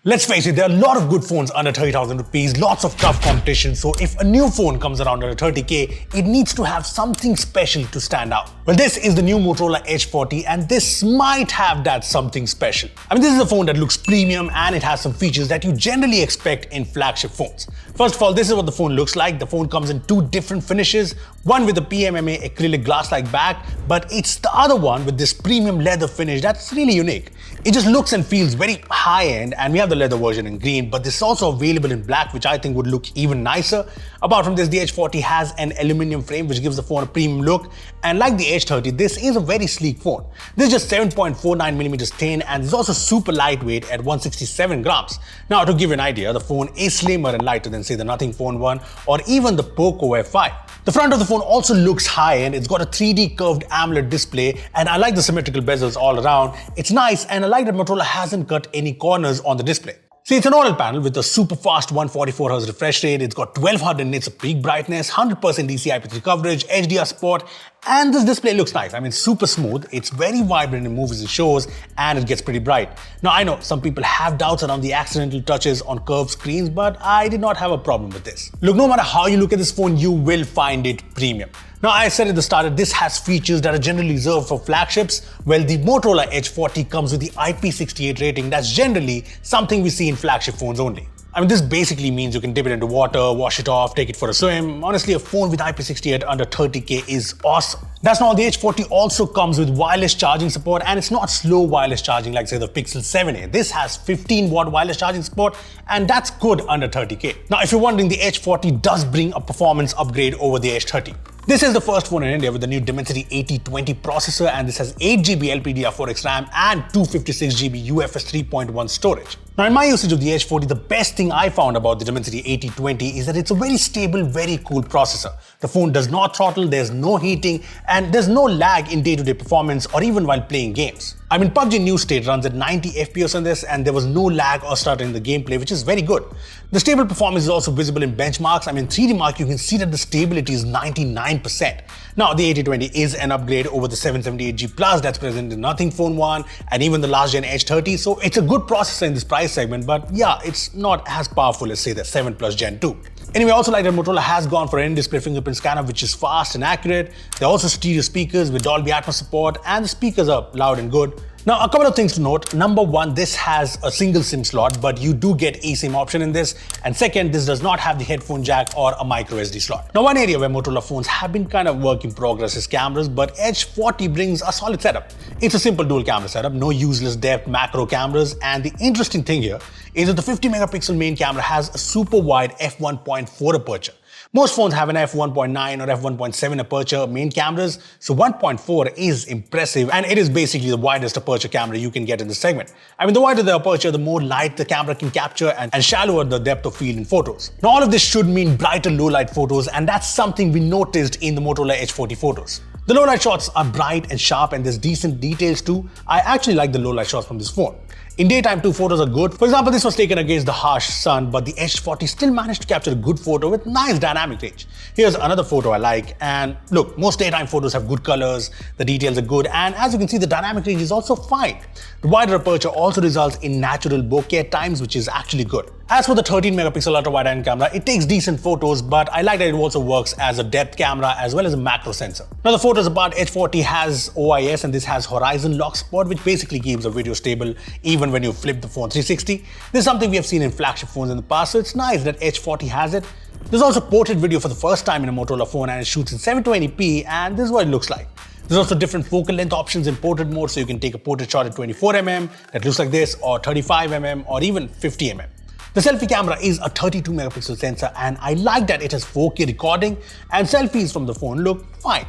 Let's face it, there are a lot of good phones under 30,000 rupees, lots of tough competition. So if a new phone comes around under 30k, it needs to have something special to stand out. Well, this is the new Motorola Edge 40 and this might have that something special. I mean, this is a phone that looks premium and it has some features that you generally expect in flagship phones. First of all, this is what the phone looks like. The phone comes in two different finishes, one with a PMMA acrylic glass-like back, but it's the other one with this premium leather finish that's really unique. It just looks and feels very high-end, and we have the leather version in green, but this is also available in black, which I think would look even nicer. Apart from this, the Edge 40 has an aluminum frame which gives the phone a premium look, and like the Edge 30, this is a very sleek phone. This is just 7.49mm thin and is also super lightweight at 167 grams. Now, to give you an idea, the phone is slimmer and lighter than say the Nothing Phone 1 or even the Poco F5. The front of the phone also looks high-end. It's got a 3D curved AMOLED display, and I like the symmetrical bezels all around. It's nice, and I like that Motorola hasn't cut any corners on the display. See, it's an OLED panel with a super fast 144Hz refresh rate. It's got 1200 nits of peak brightness, 100% DCI-P3 coverage, HDR support, and this display looks nice. I mean, super smooth. It's very vibrant in movies and shows, and it gets pretty bright. Now, I know some people have doubts around the accidental touches on curved screens, but I did not have a problem with this. Look, no matter how you look at this phone, you will find it premium. Now, I said at the start that this has features that are generally reserved for flagships. Well, the Motorola Edge 40 comes with the IP68 rating. That's generally something we see in flagship phones only. I mean, this basically means you can dip it into water, wash it off, take it for a swim. Honestly, a phone with IP68 under 30k is awesome. That's not all. The Edge 40 also comes with wireless charging support, and it's not slow wireless charging like say the Pixel 7a. This has 15-watt wireless charging support, and that's good under 30k. Now, if you're wondering, the Edge 40 does bring a performance upgrade over the Edge 30. This is the first phone in India with the new Dimensity 8020 processor, and this has 8GB LPDDR4X RAM and 256GB UFS 3.1 storage. Now, in my usage of the Edge 40, the best thing I found about the Dimensity 8020 is that it's a very stable, very cool processor. The phone does not throttle, there's no heating, and there's no lag in day-to-day performance or even while playing games. I mean, PUBG New State runs at 90 FPS on this, and there was no lag or stutter in the gameplay, which is very good. The stable performance is also visible in benchmarks. I mean, 3D Mark, you can see that the stability is 99%. Now, the 8020 is an upgrade over the 778G Plus that's present in Nothing Phone 1 and even the last gen Edge 30, so it's a good processor in this price segment, but yeah, it's not as powerful as say the 7 Plus Gen 2. Anyway, I also like that Motorola has gone for an in-display fingerprint scanner, which is fast and accurate. There are also stereo speakers with Dolby Atmos support, and the speakers are loud and good. Now, a couple of things to note. Number one, this has a single SIM slot, but you do get eSIM option in this. And second, this does not have the headphone jack or a micro SD slot. Now, one area where Motorola phones have been kind of work in progress is cameras, but Edge 40 brings a solid setup. It's a simple dual camera setup, no useless depth macro cameras, and the interesting thing here is that the 50 megapixel main camera has a super wide f1.4 aperture. Most phones have an f1.9 or f1.7 aperture main cameras, so 1.4 is impressive, and it is basically the widest aperture camera you can get in this segment. I mean, the wider the aperture, the more light the camera can capture, and shallower the depth of field in photos. Now, all of this should mean brighter low-light photos, and that's something we noticed in the Motorola Edge 40 photos. The low-light shots are bright and sharp, and there's decent details too. I actually like the low-light shots from this phone. In daytime too, photos are good. For example, this was taken against the harsh sun, but the Edge 40 still managed to capture a good photo with nice dynamic range. Here's another photo I like, and look, most daytime photos have good colors, the details are good, and as you can see, the dynamic range is also fine. The wider aperture also results in natural bokeh at times, which is actually good. As for the 13 megapixel ultra-wide-angle camera, it takes decent photos, but I like that it also works as a depth camera as well as a macro sensor. Now, the photos apart, Edge 40 has OIS, and this has horizon lock support, which basically keeps the video stable even when you flip the phone 360. This is something we have seen in flagship phones in the past, so it's nice that Edge 40 has it. There's also portrait video for the first time in a Motorola phone, and it shoots in 720p, and this is what it looks like. There's also different focal length options in portrait mode, so you can take a portrait shot at 24mm that looks like this, or 35mm, or even 50mm. The selfie camera is a 32 megapixel sensor, and I like that it has 4K recording, and selfies from the phone look fine.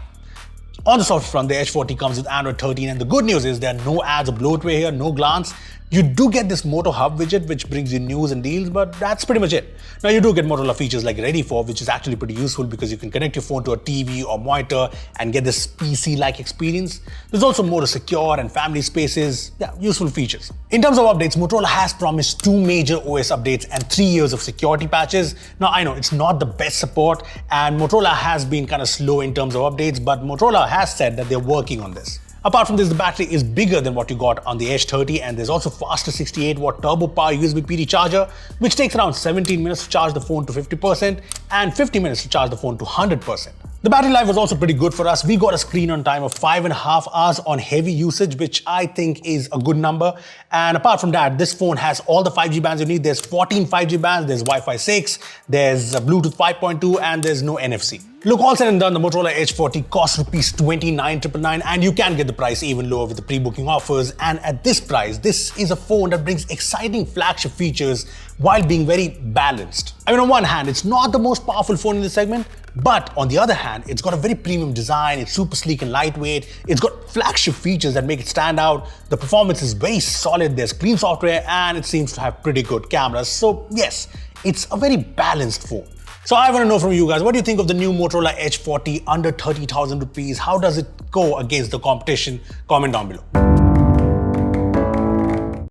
On the software front, the Edge 40 comes with Android 13, and the good news is there are no ads or bloatware here, no glance. You do get this Moto Hub widget, which brings you news and deals, but that's pretty much it. Now, you do get Motorola features like Ready For, which is actually pretty useful because you can connect your phone to a TV or monitor and get this PC-like experience. There's also more secure and family spaces, useful features. In terms of updates, Motorola has promised 2 major OS updates and 3 years of security patches. Now, I know it's not the best support, and Motorola has been kind of slow in terms of updates, but Motorola has said that they're working on this. Apart from this, the battery is bigger than what you got on the Edge 30, and there's also faster 68-watt turbo power USB PD charger, which takes around 17 minutes to charge the phone to 50% and 50 minutes to charge the phone to 100%. The battery life was also pretty good for us. We got a screen on time of 5.5 hours on heavy usage, which I think is a good number. And apart from that, this phone has all the 5G bands you need. There's 14 5G bands, there's Wi-Fi 6, there's Bluetooth 5.2, and there's no NFC. Look, all said and done, the Motorola Edge 40 costs rupees 29,999, and you can get the price even lower with the pre-booking offers. And at this price, this is a phone that brings exciting flagship features while being very balanced. I mean, on one hand, it's not the most powerful phone in the segment, but on the other hand, it's got a very premium design, it's super sleek and lightweight, it's got flagship features that make it stand out, the performance is very solid, there's clean software, and it seems to have pretty good cameras. So yes, it's a very balanced phone. So I want to know from you guys, what do you think of the new Motorola Edge 40 under 30,000 rupees? How does it go against the competition? Comment down below.